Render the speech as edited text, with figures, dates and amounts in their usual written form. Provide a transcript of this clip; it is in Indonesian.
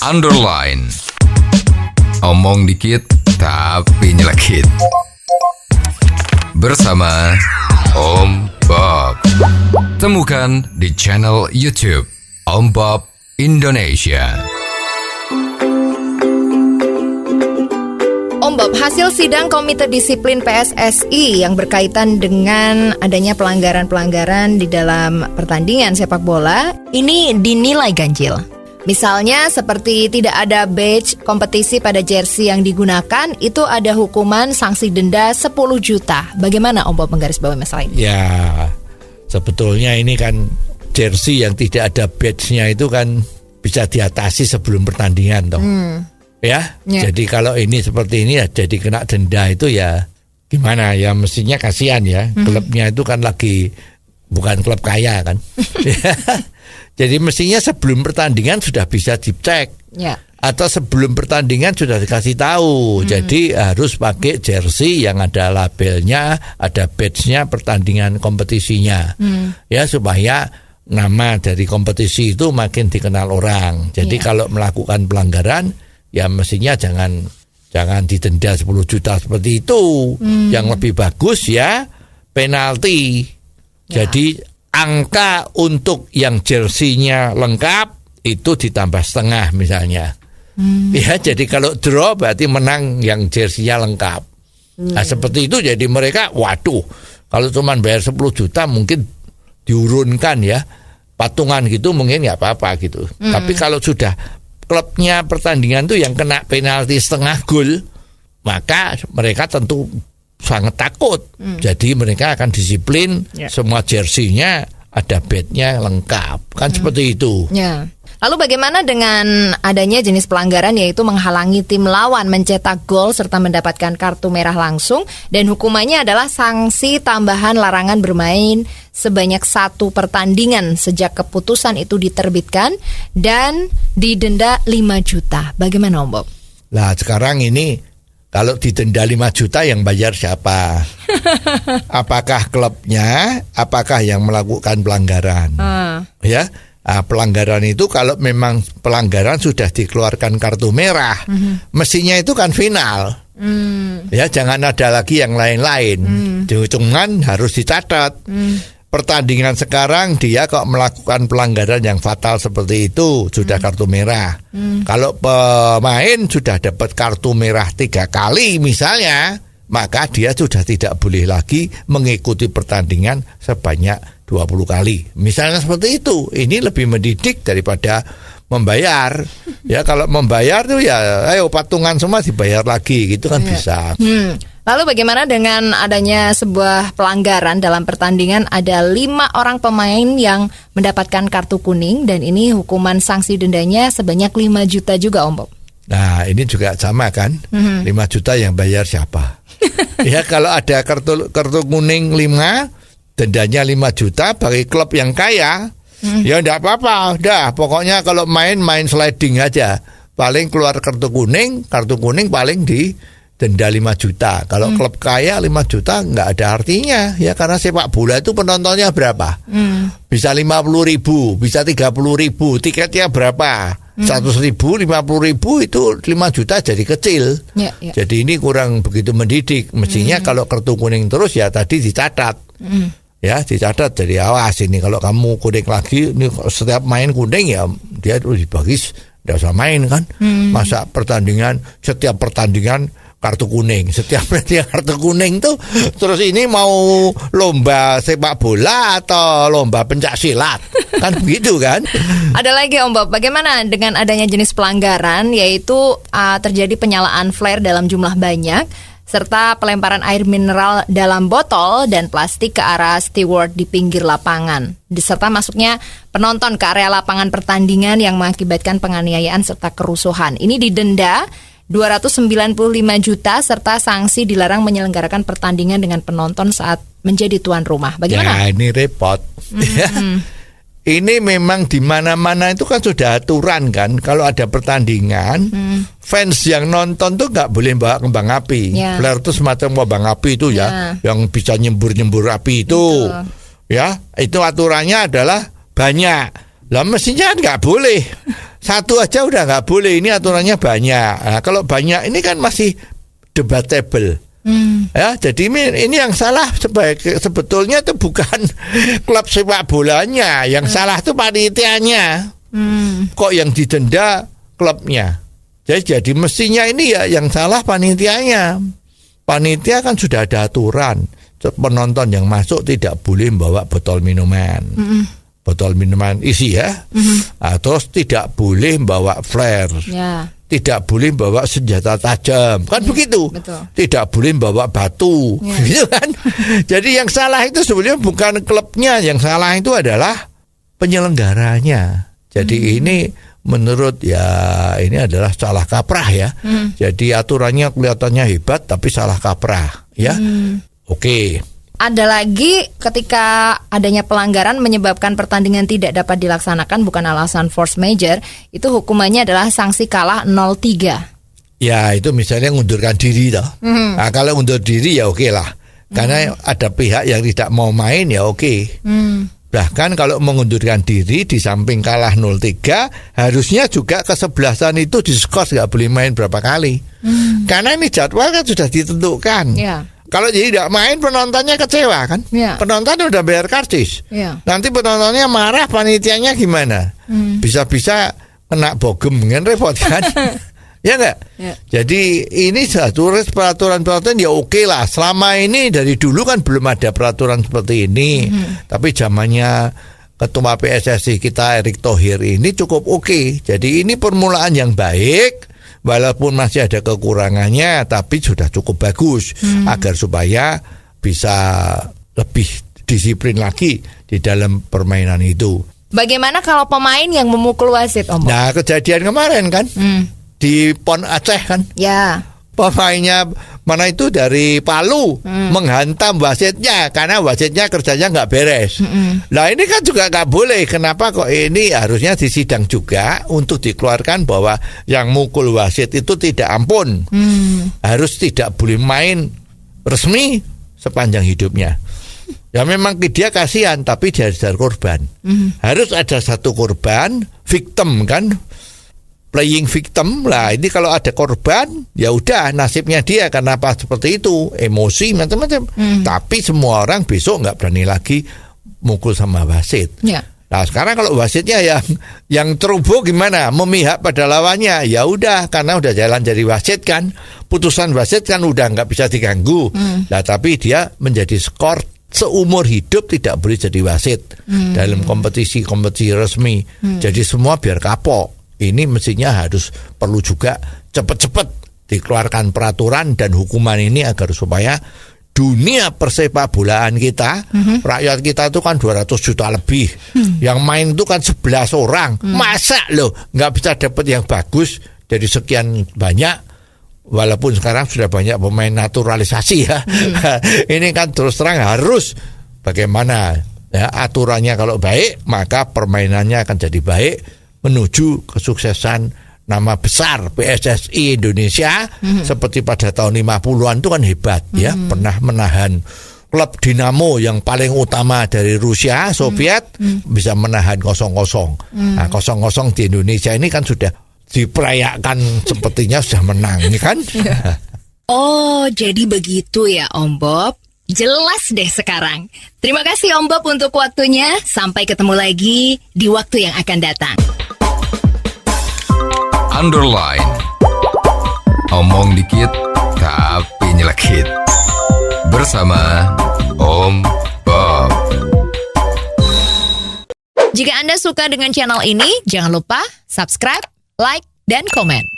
underline. Omong dikit tapi nyelekit. Bersama Om Bob. Temukan di channel YouTube Om Bob Indonesia. Om Bob, hasil sidang Komite Disiplin PSSI yang berkaitan dengan adanya pelanggaran-pelanggaran di dalam pertandingan sepak bola ini dinilai ganjil. Misalnya seperti tidak ada badge kompetisi pada jersey yang digunakan, itu ada hukuman sanksi denda 10 juta. Bagaimana Om Bob menggarisbawahi masalah ini? Ya, sebetulnya ini kan jersey yang tidak ada badge-nya itu kan bisa diatasi sebelum pertandingan toh. Ya, jadi kalau ini seperti ini ya jadi kena denda itu ya gimana ya, mestinya kasihan ya. Klubnya itu kan lagi bukan klub kaya kan. Jadi mestinya sebelum pertandingan sudah bisa dicek. Atau sebelum pertandingan sudah dikasih tahu. Jadi harus pakai jersey yang ada labelnya, ada badge-nya pertandingan kompetisinya. Ya, supaya nama dari kompetisi itu makin dikenal orang. Jadi kalau melakukan pelanggaran ya mestinya jangan didenda 10 juta seperti itu. Yang lebih bagus ya penalti. Jadi angka untuk yang jersinya lengkap itu ditambah setengah misalnya. Ya, jadi kalau draw berarti menang yang jersinya lengkap. Nah, seperti itu jadi mereka waduh, kalau cuma bayar 10 juta mungkin diurunkan ya. Patungan gitu mungkin nggak apa-apa gitu. Tapi kalau sudah klubnya pertandingan tuh yang kena penalti setengah gol, maka mereka tentu sangat takut. Jadi mereka akan disiplin, semua jersinya ada badge-nya lengkap. Kan seperti itu. Lalu bagaimana dengan adanya jenis pelanggaran yaitu menghalangi tim lawan mencetak gol serta mendapatkan kartu merah langsung, dan hukumannya adalah sanksi tambahan larangan bermain sebanyak 1 pertandingan sejak keputusan itu diterbitkan dan didenda 5 juta. Bagaimana Om Bob? Nah sekarang ini kalau didenda 5 juta yang bayar siapa? Apakah klubnya? Apakah yang melakukan pelanggaran? Ya. Nah, pelanggaran itu kalau memang pelanggaran sudah dikeluarkan kartu merah, mestinya itu kan final. Ya, jangan ada lagi yang lain-lain. Cuman harus dicatat. Pertandingan sekarang dia kok melakukan pelanggaran yang fatal seperti itu sudah kartu merah. Kalau pemain sudah dapat kartu merah 3 kali misalnya, maka dia sudah tidak boleh lagi mengikuti pertandingan sebanyak 20 kali. Misalnya seperti itu. Ini lebih mendidik daripada membayar. Ya, kalau membayar tuh ya ayo patungan semua dibayar lagi gitu kan bisa. Lalu bagaimana dengan adanya sebuah pelanggaran dalam pertandingan, ada 5 orang pemain yang mendapatkan kartu kuning dan ini hukuman sanksi dendanya sebanyak 5 juta juga Om Bob. Nah, ini juga sama kan? 5 juta yang bayar siapa? Ya, kalau ada kartu kuning 5, dendanya 5 juta bagi klub yang kaya. Ya enggak apa-apa, udah pokoknya kalau main sliding aja. Paling keluar kartu kuning paling di denda 5 juta. Kalau klub kaya 5 juta enggak ada artinya ya, karena sepak bola itu penontonnya berapa? Bisa 50.000, bisa 30.000, tiketnya berapa? 100.000, 50.000 itu 5 juta jadi kecil. Jadi ini kurang begitu mendidik. Mestinya kalau kartu kuning terus ya tadi dicatat. Ya, dicatat dari awas ini kalau kamu kuning lagi, ini setiap main kuning ya dia dibagi tidak usah main kan. Masa setiap pertandingan kartu kuning, setiap kartu kuning tuh terus ini mau lomba sepak bola atau lomba pencak silat kan begitu kan. Ada lagi Om Bob, bagaimana dengan adanya jenis pelanggaran yaitu terjadi penyalaan flare dalam jumlah banyak serta pelemparan air mineral dalam botol dan plastik ke arah steward di pinggir lapangan, serta masuknya penonton ke area lapangan pertandingan yang mengakibatkan penganiayaan serta kerusuhan. Ini didenda 295 juta serta sanksi dilarang menyelenggarakan pertandingan dengan penonton saat menjadi tuan rumah. Bagaimana? Ya, ini repot. Ini memang di mana-mana itu kan sudah aturan kan. Kalau ada pertandingan, fans yang nonton tuh nggak boleh bawa kembang api. Flare itu semacam kembang api itu ya, yang bisa nyembur-nyembur api itu. Ya, itu aturannya adalah banyak. Lah mestinya nggak boleh. Satu aja udah nggak boleh, ini aturannya banyak. Nah, kalau banyak ini kan masih debatable. Ya, jadi ini yang salah sebetulnya itu bukan klub sepak bolanya, yang salah itu panitianya. Kok yang didenda klubnya? Jadi mestinya ini ya yang salah panitianya. Panitia kan sudah ada aturan, penonton yang masuk tidak boleh membawa botol minuman. Botol minuman isi ya. Terus tidak boleh membawa flare. Yeah. Tidak boleh bawa senjata tajam, kan begitu. Betul. Tidak boleh bawa batu, gitu kan. Jadi yang salah itu sebenarnya bukan klubnya, yang salah itu adalah penyelenggaranya. Jadi ini menurut ya ini adalah salah kaprah ya. Jadi aturannya kelihatannya hebat tapi salah kaprah, ya. Oke. Ada lagi ketika adanya pelanggaran menyebabkan pertandingan tidak dapat dilaksanakan bukan alasan force major, itu hukumannya adalah sanksi kalah 0-3. Ya, itu misalnya ngundurkan diri toh. Nah, kalau undur diri ya oke lah. Karena ada pihak yang tidak mau main ya oke. Bahkan kalau mengundurkan diri di samping kalah 0-3, harusnya juga kesebelasan itu diskors, nggak boleh main berapa kali. Karena ini jadwal kan sudah ditentukan. Yeah. Kalau jadi tidak main, penontonnya kecewa kan? Yeah. Penonton udah bayar karcis. Yeah. Nanti penontonnya marah, panitianya gimana? Bisa-bisa kena bogem kan, repot kan? Ya enggak? Yeah. Jadi ini satu peraturan-peraturan ya oke lah. Selama ini dari dulu kan belum ada peraturan seperti ini. Tapi zamannya Ketua PSSI kita Erick Thohir ini cukup oke. Jadi ini permulaan yang baik. Walaupun masih ada kekurangannya, tapi sudah cukup bagus agar supaya bisa lebih disiplin lagi di dalam permainan itu. Bagaimana kalau pemain yang memukul wasit, Om? Nah, kejadian kemarin kan di PON Aceh kan? Ya. Pemainnya mana itu dari Palu menghantam wasitnya karena wasitnya kerjanya nggak beres. Nah ini kan juga nggak boleh. Kenapa kok ini harusnya disidang juga untuk dikeluarkan bahwa yang mukul wasit itu tidak ampun, harus tidak boleh main resmi sepanjang hidupnya. Ya memang dia kasihan, tapi dia ada korban. Harus ada satu korban, victim kan. Playing victim lah, ini kalau ada korban ya udah nasibnya dia, kenapa seperti itu, emosi macam-macam. Tapi semua orang besok nggak berani lagi mukul sama wasit. Ya. Nah sekarang kalau wasitnya yang ceroboh gimana, memihak pada lawannya, ya udah karena udah jalan jadi wasit kan, putusan wasit kan udah nggak bisa diganggu. Nah tapi dia menjadi skor seumur hidup tidak boleh jadi wasit dalam kompetisi resmi. Jadi semua biar kapok. Ini mestinya harus perlu juga cepat-cepat dikeluarkan peraturan dan hukuman ini agar supaya dunia persepak bolaan kita, rakyat kita itu kan 200 juta lebih, yang main itu kan 11 orang, masa loh nggak bisa dapat yang bagus dari sekian banyak, walaupun sekarang sudah banyak pemain naturalisasi ya. Ini kan terus terang harus bagaimana ya aturannya, kalau baik maka permainannya akan jadi baik menuju kesuksesan nama besar PSSI Indonesia. Seperti pada tahun 50-an itu kan hebat ya, pernah menahan klub Dinamo yang paling utama dari Rusia Soviet, bisa menahan 0-0. Nah 0-0 di Indonesia ini kan sudah diperayakan sepertinya sudah menang kan. Oh jadi begitu ya Om Bob. Jelas deh sekarang. Terima kasih Om Bob untuk waktunya. Sampai ketemu lagi di waktu yang akan datang. Underline. Omong dikit tapi nyelekit. Bersama Om Bob. Jika Anda suka dengan channel ini, jangan lupa subscribe, like, dan komen.